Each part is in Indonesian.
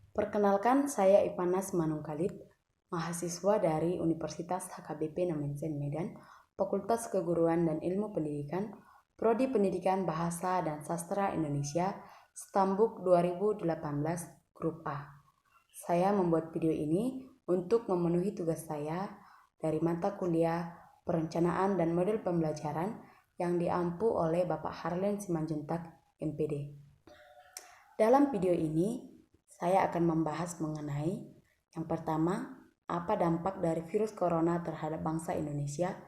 Perkenalkan, saya Ipanas Manungkalit, mahasiswa dari Universitas HKBP Namensen Medan, Fakultas Keguruan dan Ilmu Pendidikan, Prodi Pendidikan Bahasa dan Sastra Indonesia, Stambuk 2018, Grup A. Saya membuat video ini untuk memenuhi tugas saya dari mata kuliah Perencanaan dan Model Pembelajaran yang diampu oleh Bapak Harlen Simanjuntak, MPD. Dalam video ini, saya akan membahas mengenai yang pertama, apa dampak dari virus corona terhadap bangsa Indonesia.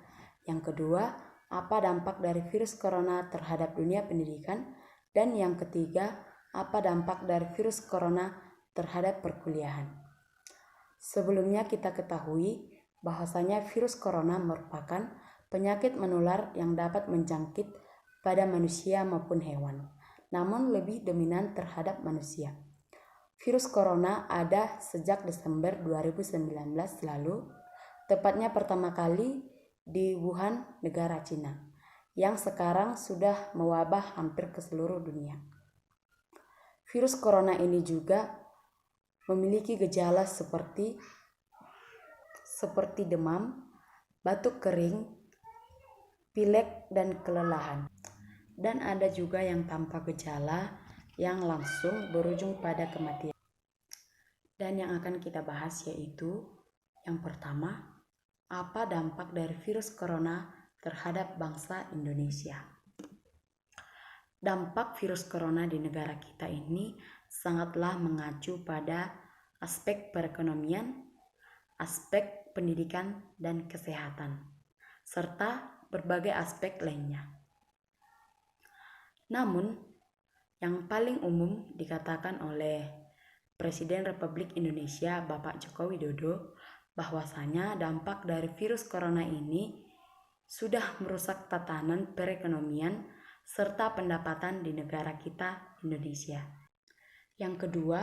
Yang kedua, apa dampak dari virus corona terhadap dunia pendidikan. Dan yang ketiga, apa dampak dari virus corona terhadap perkuliahan. Sebelumnya kita ketahui bahwasanya virus corona merupakan penyakit menular yang dapat menjangkit pada manusia maupun hewan, namun lebih dominan terhadap manusia. Virus corona ada sejak Desember 2019 lalu, tepatnya pertama kali di Wuhan, negara Cina, yang sekarang sudah mewabah hampir ke seluruh dunia. Virus corona ini juga memiliki gejala seperti demam, batuk kering, pilek, dan kelelahan. Dan ada juga yang tanpa gejala yang langsung berujung pada kematian. Dan yang akan kita bahas yaitu yang pertama, apa dampak dari virus corona terhadap bangsa Indonesia. Dampak virus corona di negara kita ini sangatlah mengacu pada aspek perekonomian, aspek pendidikan dan kesehatan, serta berbagai aspek lainnya. Namun, yang paling umum dikatakan oleh Presiden Republik Indonesia Bapak Joko Widodo bahwasanya dampak dari virus corona ini sudah merusak tatanan perekonomian serta pendapatan di negara kita Indonesia. Yang kedua,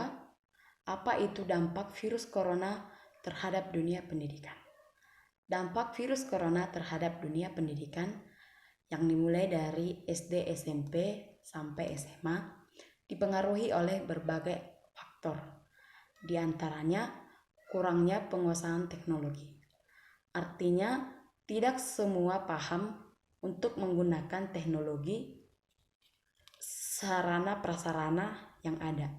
apa itu dampak virus corona terhadap dunia pendidikan? Dampak virus corona terhadap dunia pendidikan yang dimulai dari SD, SMP, sampai SMA dipengaruhi oleh berbagai faktor, di antaranya kurangnya penguasaan teknologi. Artinya, tidak semua paham untuk menggunakan teknologi sarana prasarana yang ada.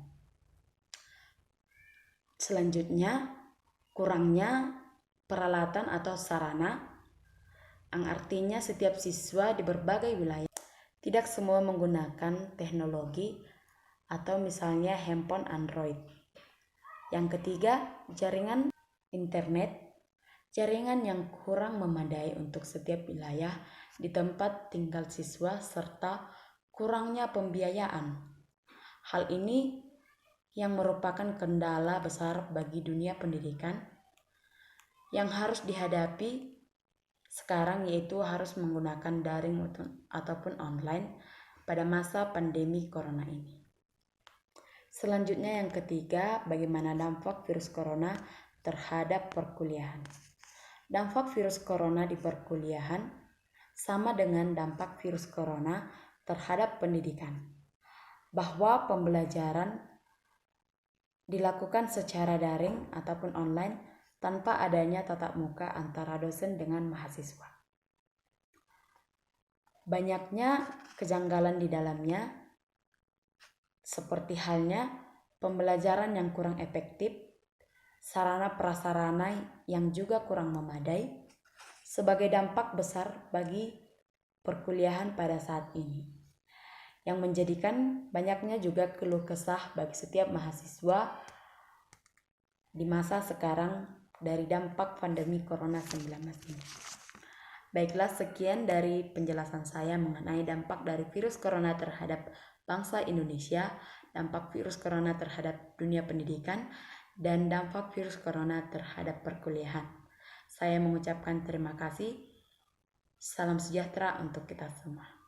Selanjutnya, kurangnya peralatan atau sarana, yang artinya setiap siswa di berbagai wilayah tidak semua menggunakan teknologi atau misalnya handphone Android. Yang ketiga, jaringan internet, jaringan yang kurang memadai untuk setiap wilayah di tempat tinggal siswa serta kurangnya pembiayaan. Hal ini yang merupakan kendala besar bagi dunia pendidikan yang harus dihadapi sekarang, yaitu harus menggunakan daring ataupun online pada masa pandemi corona ini. Selanjutnya yang ketiga, bagaimana dampak virus corona terhadap perkuliahan. Dampak virus corona di perkuliahan sama dengan dampak virus corona terhadap pendidikan, bahwa pembelajaran dilakukan secara daring ataupun online tanpa adanya tatap muka antara dosen dengan mahasiswa. Banyaknya kejanggalan di dalamnya, seperti halnya pembelajaran yang kurang efektif, sarana prasarana yang juga kurang memadai, sebagai dampak besar bagi perkuliahan pada saat ini, yang menjadikan banyaknya juga keluh kesah bagi setiap mahasiswa di masa sekarang dari dampak pandemi Corona-19 ini. Baiklah, sekian dari penjelasan saya mengenai dampak dari virus corona terhadap bangsa Indonesia, dampak virus corona terhadap dunia pendidikan, dan dampak virus corona terhadap perkuliahan. Saya mengucapkan terima kasih. Salam sejahtera untuk kita semua.